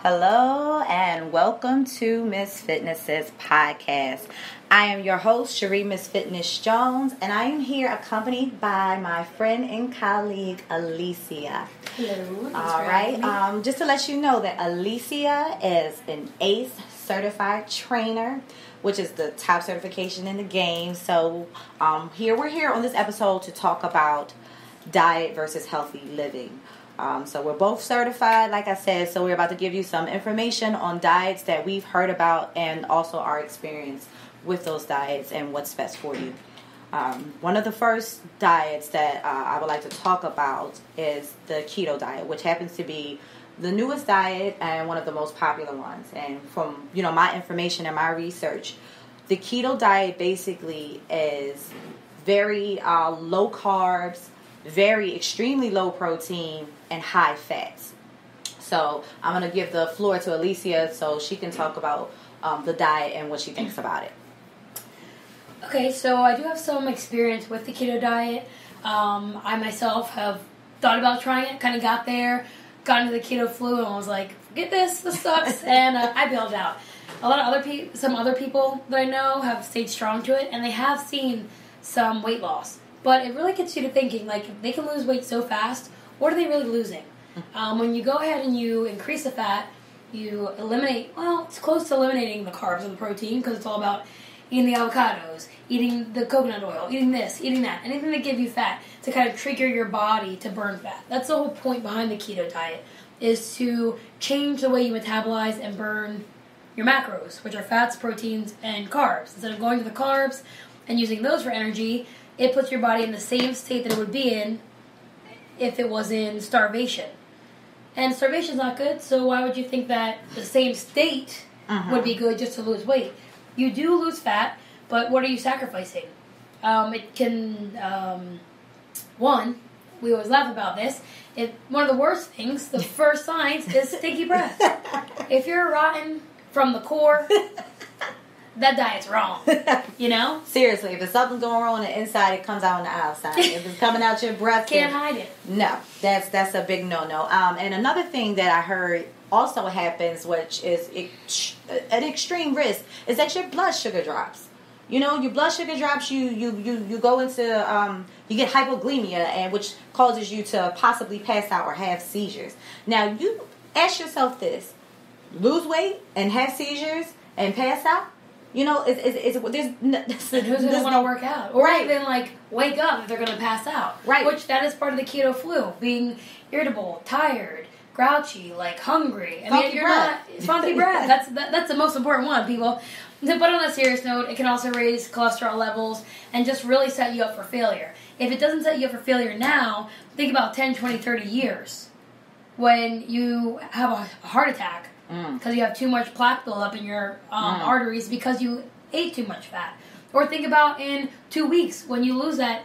Hello and welcome to Miss Fitness's podcast. I am your host, Cherie Miss Fitness Jones, and I am here accompanied by my friend and colleague, Alicia. Hello. All right. Just to let you know that Alicia is an ACE certified trainer, which is the top certification in the game. So we're here on this episode to talk about diet versus healthy living. So we're both certified, like I said, so we're about to give you some information on diets that we've heard about and also our experience with those diets and what's best for you. One of the first diets that I would like to talk about is the keto diet, which happens to be the newest diet and one of the most popular ones. And from my information and my research, the keto diet basically is very low carbs, very extremely low protein, and high fats. So I'm going to give the floor to Alicia so she can talk about the diet and what she thinks about it. Okay, so I do have some experience with the keto diet. I myself have thought about trying it, kind of got into the keto flu and was like, forget this sucks, and I bailed out. A lot of some other people that I know have stayed strong to it, and they have seen some weight loss. But it really gets you to thinking, like, if they can lose weight so fast, what are they really losing? When you go ahead and you increase the fat, you eliminate, it's close to eliminating the carbs and the protein, because it's all about eating the avocados, eating the coconut oil, eating this, eating that, anything that gives you fat to kind of trigger your body to burn fat. That's the whole point behind the keto diet, is to change the way you metabolize and burn your macros, which are fats, proteins, and carbs. Instead of going to the carbs and using those for energy, it puts your body in the same state that it would be in if it was in starvation. And starvation's not good, so why would you think that the same state would be good just to lose weight? You do lose fat, but what are you sacrificing? It can, we always laugh about this, one of the worst things, the first signs, is stinky breath. If you're rotten from the core, that diet's wrong, Seriously, if there's something going wrong on the inside, it comes out on the outside. If it's coming out your breath, can't hide it. No, that's a big no-no. And another thing that I heard also happens, which is an extreme risk, is that your blood sugar drops. Your blood sugar drops. You go into you get hypoglycemia, and which causes you to possibly pass out or have seizures. Now you ask yourself this: lose weight and have seizures and pass out. Who's going to want to work out? Or even, wake up if they're going to pass out. Right. Which, that is part of the keto flu. Being irritable, tired, grouchy, hungry. Funky breath. That's the most important one, people. But on a serious note, it can also raise cholesterol levels and just really set you up for failure. If it doesn't set you up for failure now, think about 10, 20, 30 years when you have a heart attack. Because you have too much plaque buildup in your arteries because you ate too much fat. Or think about in 2 weeks when you lose that,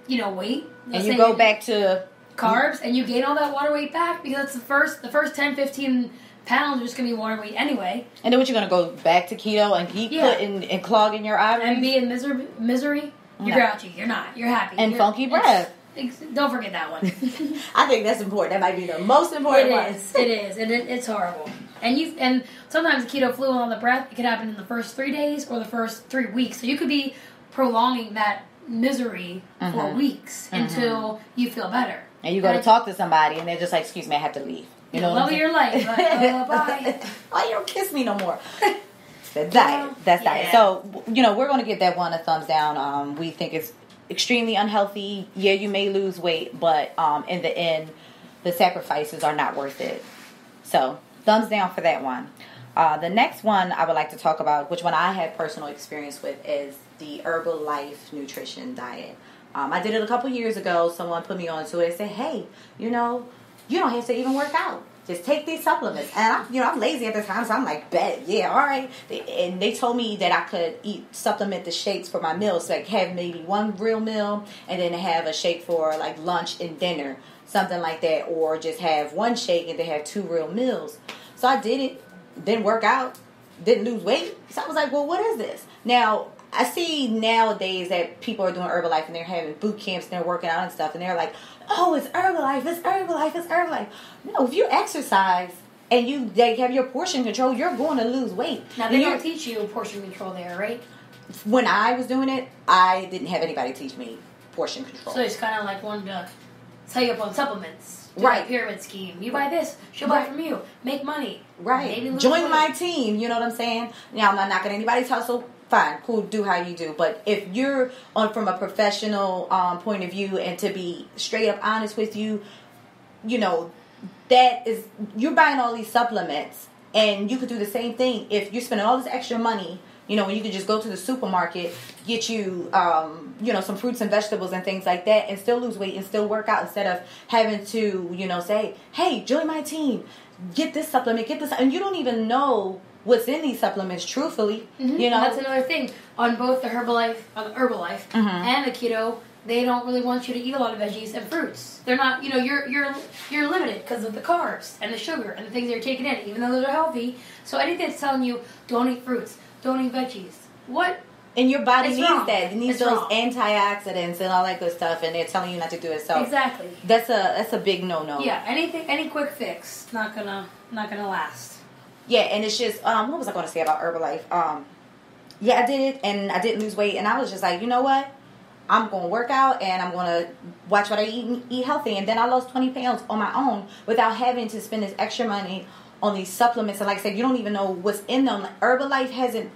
weight. And you go back to carbs and you gain all that water weight back because the first 10, 15 pounds are just going to be water weight anyway. And then what, you're going to go back to keto and keep putting and clogging your arteries? And be in misery? You're grouchy. You're not. You're happy. And funky breath. Don't forget that one. I think that's important. That might be the most important one. It is. And it's horrible. And sometimes the keto flu on the breath, it can happen in the first 3 days or the first 3 weeks. So you could be prolonging that misery for weeks until you feel better. And you go to talk to somebody and they're just like, excuse me, I have to leave. Love of your life. Bye. Oh, you don't kiss me no more. That's diet. That's diet. So, we're going to give that one a thumbs down. We think it's extremely unhealthy. Yeah, you may lose weight, but in the end, the sacrifices are not worth it. So, thumbs down for that one. The next one I would like to talk about, which one I had personal experience with, is the Herbalife nutrition diet. I did it a couple years ago. Someone put me onto it and said, hey, you don't have to even work out. Just take these supplements. And I'm lazy at the time, so I'm like, bet, yeah, all right. And they told me that I could supplement the shakes for my meals. So have maybe one real meal and then have a shake for lunch and dinner, something like that. Or just have one shake and then have 2 real meals. So I did it. Didn't work out. Didn't lose weight. So I was like, well, what is this? Now, I see nowadays that people are doing Herbalife and they're having boot camps and they're working out and stuff. And they're like, oh, it's Herbalife, it's Herbalife, it's Herbalife. No, if you exercise, and they have your portion control, you're going to lose weight. Now, they don't teach you portion control there, right? When I was doing it, I didn't have anybody teach me portion control. So it's kind of like wanting to tell you up on supplements. Do Right. a pyramid scheme. You buy this, she'll buy from you. Make money. Right. Maybe lose Join weight. my team. You know what I'm saying? Now, I'm not knocking anybody's hustle. Fine, cool, do how you do. But if you're on from a professional point of view, and to be straight up honest with you, you know, that is, you're buying all these supplements, and you could do the same thing if you're spending all this extra money. You know, when you could just go to the supermarket, get you, you know, some fruits and vegetables and things like that, and still lose weight and still work out, instead of having to, you know, say, hey, join my team, get this supplement, get this, and you don't even know what's in these supplements, truthfully. Mm-hmm. You know, And that's another thing. On both the Herbalife and the keto, they don't really want you to eat a lot of veggies and fruits. They're not, you know, you're limited because of the carbs and the sugar and the things you're taking in, even though those are healthy. So anything that's telling you don't eat fruits, don't eat veggies, what? And your body It's needs wrong. that. It needs It's those wrong. antioxidants and all that good stuff, and they're telling you not to do it. So Exactly. that's a big no-no. Yeah, any quick fix not gonna last. Yeah, and it's just what was I going to say about Herbalife? Yeah, I did it, and I didn't lose weight, and I was just like, you know what? I'm going to work out, and I'm going to watch what I eat and eat healthy. And then I lost 20 pounds on my own without having to spend this extra money on these supplements. And like I said, you don't even know what's in them. Like, Herbalife hasn't,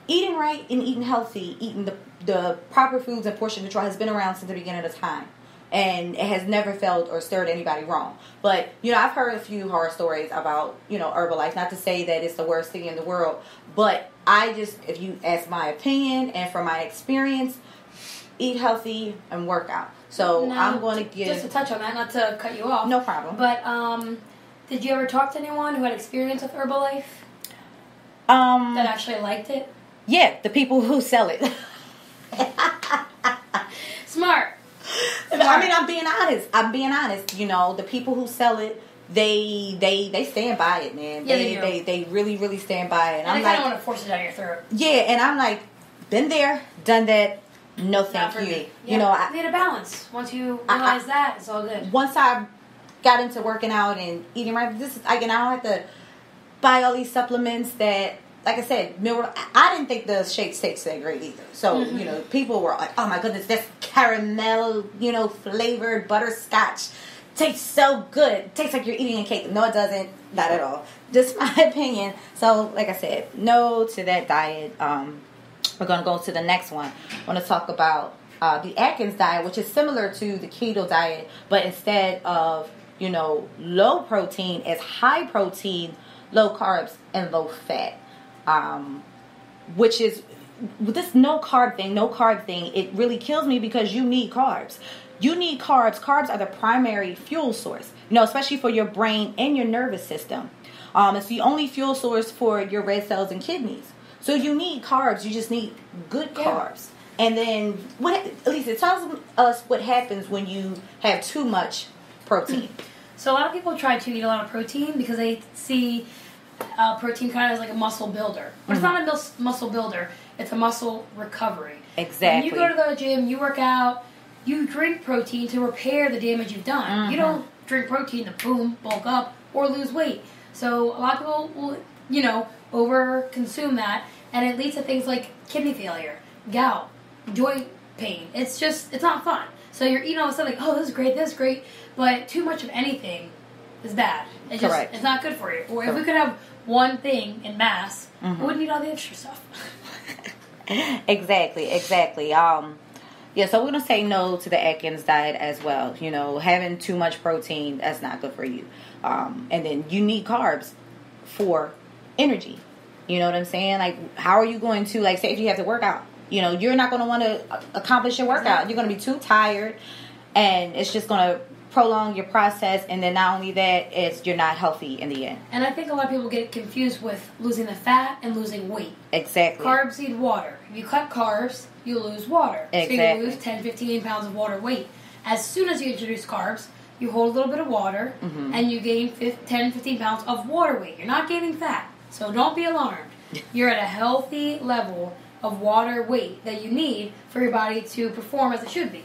eating right and eating healthy, eating the proper foods and portion control has been around since the beginning of time. And it has never failed or stirred anybody wrong. But, you know, I've heard a few horror stories about, you know, Herbalife. Not to say that it's the worst thing in the world. But I just, if you ask my opinion and from my experience, eat healthy and work out. So Now, I'm going to give... Just to touch on that, not to cut you off. No problem. But did you ever talk to anyone who had experience with Herbalife that actually liked it? Yeah, the people who sell it. Smart. I mean, I'm being honest. You know, the people who sell it, they stand by it, man. Yeah, they really, really stand by it. And I I'm kind of like, want to force it down your throat. yeah, and I'm like, been there, done that. No, Not thank for you. me. You know, I need a balance. Once you realize that, it's all good. once I got into working out and eating right, this is, I don't have to buy all these supplements that, like I said, I didn't think the shakes taste that great either. So, you know, people were like, oh my goodness, this caramel, you know, flavored butterscotch tastes so good. It tastes like you're eating a cake. No, it doesn't. Not at all. Just my opinion. So, like I said, no to that diet. We're going to go to the next one. I want to talk about the Atkins diet, which is similar to the keto diet, but instead of, you know, low protein, it's high protein, low carbs, and low fat. Which is, with this no carb thing, it really kills me because you need carbs. You need carbs. Carbs are the primary fuel source, you know, especially for your brain and your nervous system. It's the only fuel source for your red cells and kidneys. So you need carbs. You just need good carbs. And then, at least it tells us what happens when you have too much protein. So a lot of people try to eat a lot of protein because they see protein kind of as like a muscle builder. But it's not a muscle builder. It's a muscle recovery. Exactly. When you go to the gym, you work out, you drink protein to repair the damage you've done. You don't drink protein to boom, bulk up, or lose weight. So a lot of people will, you know, over consume that, and it leads to things like kidney failure, gout, joint pain. It's not fun. So you're eating all this stuff like, oh, this is great, but too much of anything is bad. Correct. It's not good for you. Or if we could have one thing in mass, we wouldn't need all the extra stuff. Exactly. Yeah, so we're going to say no to the Atkins diet as well. You know, having too much protein, that's not good for you. And then you need carbs for energy. You know what I'm saying? Like, how are you going to, like, say if you have to work out, you know, you're not going to want to accomplish your workout. You're going to be too tired, and it's just going to prolong your process. And then not only that, you're not healthy in the end. And I think a lot of people get confused with losing the fat and losing weight. Exactly. Carbs need water. If you cut carbs, you lose water. Exactly. So you lose 10, 15 pounds of water weight. As soon as you introduce carbs, you hold a little bit of water, and you gain 10, 15 pounds of water weight. You're not gaining fat. So don't be alarmed. You're at a healthy level of water weight that you need for your body to perform as it should be.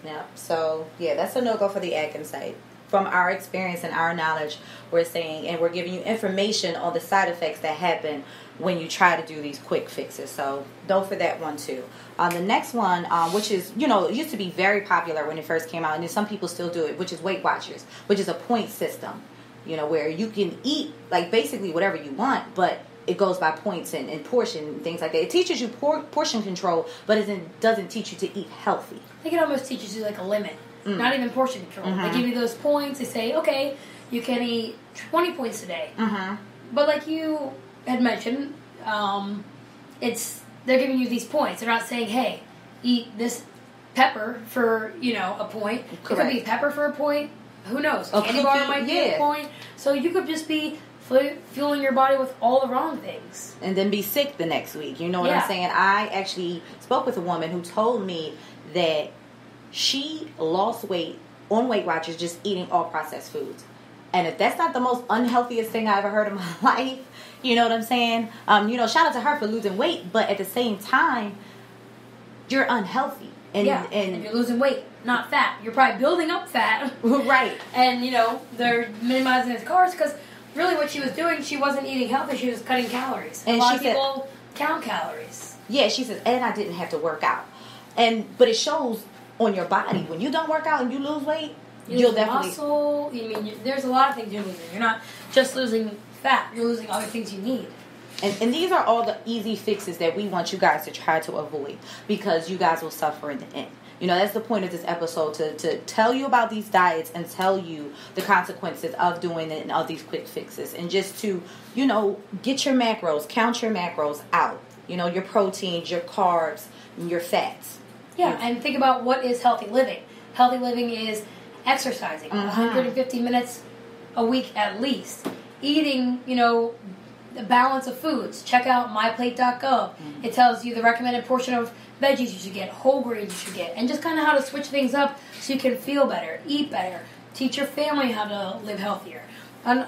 Yeah. So, yeah, that's a no-go for the Atkins diet. from our experience and our knowledge, we're saying, and we're giving you information on the side effects that happen when you try to do these quick fixes. So don't for that one too. The next one, which is, it used to be very popular when it first came out, and then some people still do it, which is Weight Watchers, which is a point system, where you can eat like basically whatever you want, but it goes by points and portion and things like that. It teaches you portion control, but it doesn't teach you to eat healthy. I think it almost teaches you like a limit, not even portion control. They give you those points. They say, okay, you can eat 20 points a day. But like you had mentioned, they're giving you these points. They're not saying, hey, eat this pepper for, a point. Correct. It could be pepper for a point. Who knows? A candy bar might be a point. So you could just be fueling your body with all the wrong things. And then be sick the next week. You know what I'm saying? I actually spoke with a woman who told me that she lost weight on Weight Watchers just eating all processed foods. And if that's not the most unhealthiest thing I ever heard in my life, you know what I'm saying? Shout out to her for losing weight, but at the same time, you're unhealthy. And you're losing weight, not fat. You're probably building up fat. Right. And, they're minimizing its carbs because really what she was doing, she wasn't eating healthy, she was cutting calories. And a lot of people count calories. Yeah, she says, and I didn't have to work out. But it shows on your body. When you don't work out and you lose weight, you'll definitely... muscle. There's a lot of things you're losing. You're not just losing fat. You're losing other things you need. And these are all the easy fixes that we want you guys to try to avoid, because you guys will suffer in the end. That's the point of this episode, to tell you about these diets and tell you the consequences of doing it and of these quick fixes. And just to, get your macros, count your macros out. Your proteins, your carbs, and your fats. Yeah, and think about what is healthy living. Healthy living is exercising 150 minutes a week at least. Eating, the balance of foods. Check out myplate.gov. It tells you the recommended portion of veggies you should get, whole grains you should get, and just kind of how to switch things up so you can feel better, eat better, teach your family how to live healthier. And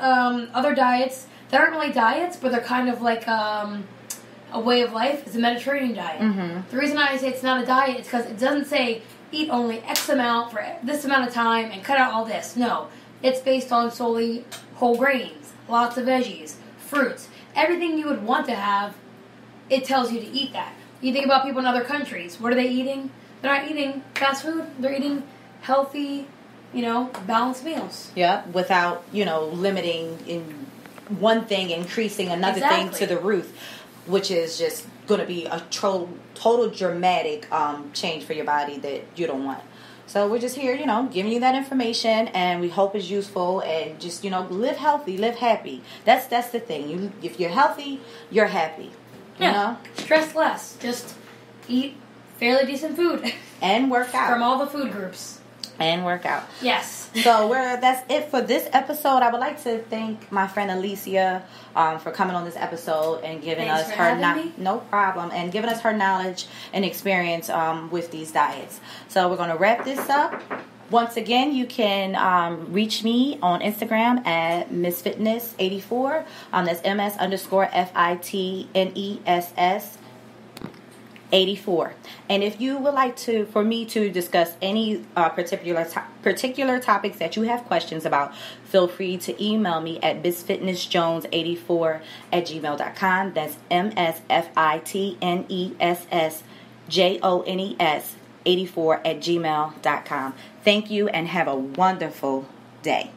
other diets that aren't really diets, but they're kind of like a way of life is the Mediterranean diet. The reason I say it's not a diet is because it doesn't say eat only X amount for this amount of time and cut out all this. No, it's based on solely whole grains, lots of veggies, fruits, everything you would want to have. It tells you to eat that. You think about people in other countries. What are they eating? They're not eating fast food. They're eating healthy, balanced meals. Yeah, without, limiting in one thing, increasing another thing to the roof, which is just going to be a total dramatic change for your body that you don't want. So we're just here, giving you that information, and we hope it's useful, and just, live healthy, live happy. That's the thing. If you're healthy, you're happy. Stress less. Just eat fairly decent food. And work out. From all the food groups. And work out. Yes. So that's it for this episode. I would like to thank my friend Alicia for coming on this episode and giving us her no problem, and giving us her knowledge and experience with these diets. So we're going to wrap this up. Once again, you can reach me on Instagram at MissFitness84. That's MS_FITNESS 84. And if you would like for me to discuss any particular topics that you have questions about, feel free to email me at MissFitnessJones84@gmail.com. That's MSFITNESSJONES84@gmail.com. Thank you and have a wonderful day.